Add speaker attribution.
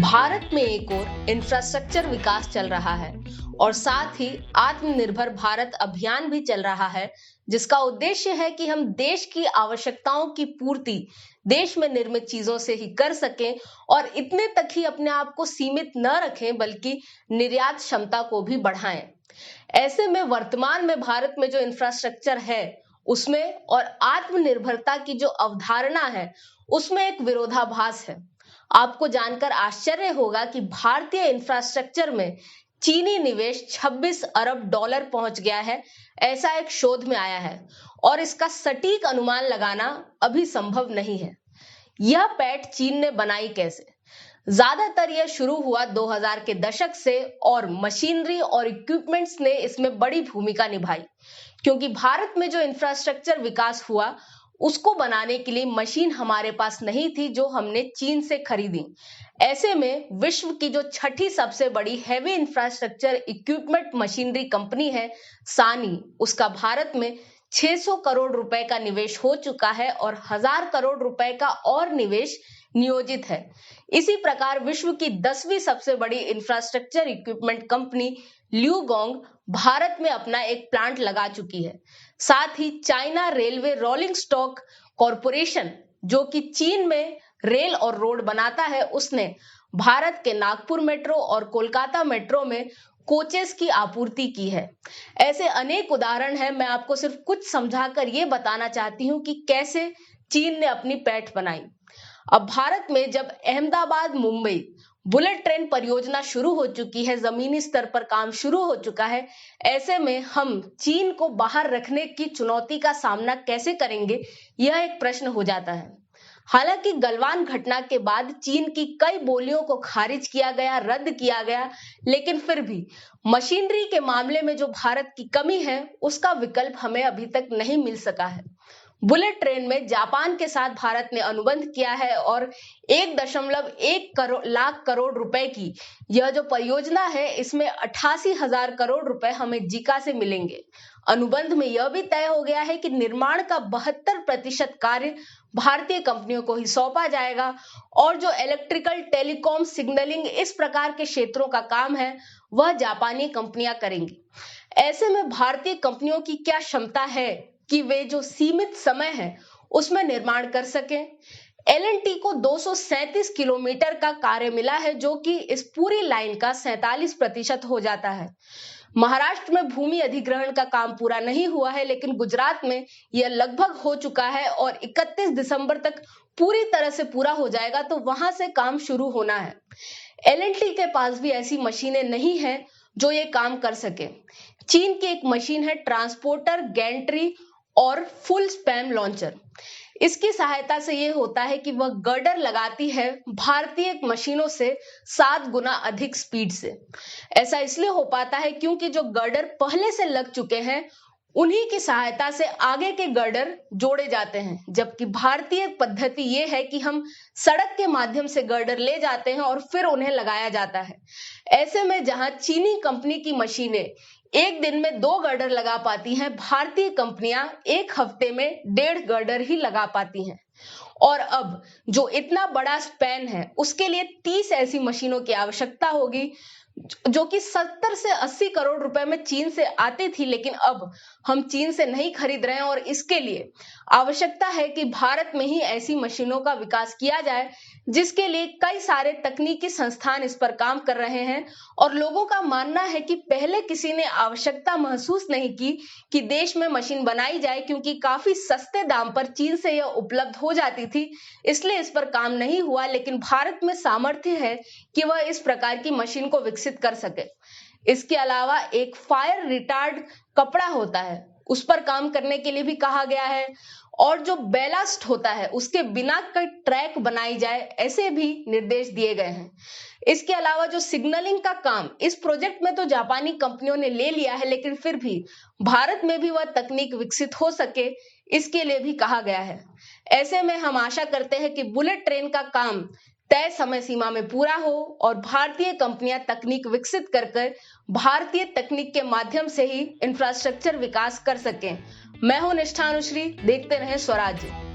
Speaker 1: भारत में एक और इंफ्रास्ट्रक्चर विकास चल रहा है और साथ ही आत्मनिर्भर भारत अभियान भी चल रहा है, जिसका उद्देश्य है कि हम देश की आवश्यकताओं की पूर्ति देश में निर्मित चीजों से ही कर सकें और इतने तक ही अपने आप को सीमित न रखें बल्कि निर्यात क्षमता को भी बढ़ाएं। ऐसे में वर्तमान में भारत में जो इंफ्रास्ट्रक्चर है उसमें और आत्मनिर्भरता की जो अवधारणा है उसमें एक विरोधाभास है। आपको जानकर आश्चर्य होगा कि भारतीय इंफ्रास्ट्रक्चर में चीनी निवेश 26 अरब डॉलर पहुंच गया है, ऐसा एक शोध में आया है और इसका सटीक अनुमान लगाना अभी संभव नहीं है। यह पैठ चीन ने बनाई कैसे? ज्यादातर यह शुरू हुआ 2000 के दशक से और मशीनरी और इक्विपमेंट्स ने इसमें बड़ी भूमिका निभाई, क्योंकि भारत में जो इंफ्रास्ट्रक्चर विकास हुआ उसको बनाने के लिए मशीन हमारे पास नहीं थी जो हमने चीन से खरीदी। ऐसे में विश्व की जो छठी सबसे बड़ी heavy infrastructure equipment machinery company है सानी, उसका भारत में 600 करोड़ रुपए का निवेश हो चुका है और 1000 करोड़ रुपए का और निवेश नियोजित है। इसी प्रकार विश्व की 10वीं सबसे बड़ी infrastructure equipment company LiuGong Bharat में अपना एक प्लांट लगा चुकी है। साथ ही China railway rolling stock corporation, जो कि चीन में रेल और रोड बनाता है, उसने भारत के नागपुर मेट्रो और कोलकाता मेट्रो में कोचेस की आपूर्ति की है। ऐसे अनेक उदाहरण हैं। मैं आपको सिर्फ कुछ समझाकर ये बताना चाहती हूँ कि कैसे चीन ने अपनी पैठ बनाई। अब भारत में जब अहमदाबाद मुंबई बुलेट ट्रेन परियोजना शुरू हो चुकी है, जमीनी स्तर पर काम शुरू हो चुका है, ऐसे में हम चीन को बाहर रखने की चुनौती का सामना कैसे करेंगे, यह एक प्रश्न हो जाता है। हालांकि गलवान घटना के बाद चीन की कई बोलियों को खारिज किया गया, रद्द किया गया, लेकिन फिर भी मशीनरी के मामले में जो भारत की कमी है उसका विकल्प हमें अभी तक नहीं मिल सका है। बुलेट ट्रेन में जापान के साथ भारत ने अनुबंध किया है और 1.1 लाख करोड़ रुपए की यह जो परियोजना है, इसमें 88,000 करोड़ रुपए हमें जीका से मिलेंगे। अनुबंध में यह भी तय हो गया है कि निर्माण का 72% कार्य भारतीय कंपनियों को ही सौंपा जाएगा और जो इलेक्ट्रिकल, टेलीकॉम, सिग्नलिंग इस प्रकार के क्षेत्रों का काम है वह जापानी कंपनियां करेंगी। ऐसे में भारतीय कंपनियों की क्या क्षमता है कि वे जो सीमित समय है उसमें निर्माण कर सकें। L&T को 237 किलोमीटर का कार्य मिला है, जो कि इस पूरी लाइन का 47% हो जाता है। महाराष्ट्र में भूमि अधिग्रहण का काम पूरा नहीं हुआ है, लेकिन गुजरात में यह लगभग हो चुका है और 31 दिसंबर तक पूरी तरह से पूरा हो जाएगा, तो वहां से काम शुरू होना है। L&T के पास भी ऐसी मशीनें नहीं है जो ये काम कर सके। चीन की एक मशीन है ट्रांसपोर्टर गैंट्री और फुल स्पैम लॉन्चर। इसकी सहायता से यह होता है कि वह गर्डर लगाती है भारतीय मशीनों से 7 गुना अधिक स्पीड से। ऐसा इसलिए हो पाता है क्योंकि जो गर्डर पहले से लग चुके हैं उन्हीं की सहायता से आगे के गर्डर जोड़े जाते हैं, जबकि भारतीय पद्धति यह है कि हम सड़क के माध्यम से गर्डर ले जाते हैं और फिर उन्हें लगाया जाता है। ऐसे में जहां चीनी कंपनी की मशीनें एक दिन में 2 गर्डर लगा पाती हैं, भारतीय कंपनियां एक हफ्ते में 1.5 गर्डर ही लगा पाती हैं। और अब जो इतना बड़ा स्पैन है उसके लिए 30 ऐसी मशीनों की आवश्यकता होगी, जो कि 70 से 80 करोड़ रुपए में चीन से आती थी, लेकिन अब हम चीन से नहीं खरीद रहे हैं और इसके लिए आवश्यकता है कि भारत में ही ऐसी मशीनों का विकास किया जाए, जिसके लिए कई सारे तकनीकी संस्थान इस पर काम कर रहे हैं। और लोगों का मानना है कि पहले किसी ने आवश्यकता महसूस नहीं की कि देश में मशीन बनाई जाए, क्योंकि काफी सस्ते दाम पर चीन से यह उपलब्ध हो जाती थी, इसलिए इस पर काम नहीं हुआ। लेकिन भारत में सामर्थ्य है कि वह इस प्रकार की मशीन को विकसित कर सके। इसके अलावा एक फायर रिटार्ड कपड़ा होता है, उस पर काम करने के लिए भी कहा गया है, और जो बैलास्ट होता है उसके बिना कोई ट्रैक बनाई जाए, ऐसे भी निर्देश दिए गए हैं। इसके अलावा जो सिग्नलिंग का काम इस प्रोजेक्ट में तो जापानी कंपनियों ने ले लिया है, लेकिन फिर भी भारत में भी वह तकनीक विकसित हो सके, इसके लिए भी कहा गया है। ऐसे में हम आशा करते हैं कि बुलेट ट्रेन का काम तय समय सीमा में पूरा हो और भारतीय कंपनियां तकनीक विकसित कर भारतीय तकनीक के माध्यम से ही इंफ्रास्ट्रक्चर विकास कर सकें। मैं हूं निष्ठा अनुश्री, देखते रहें स्वराज्य।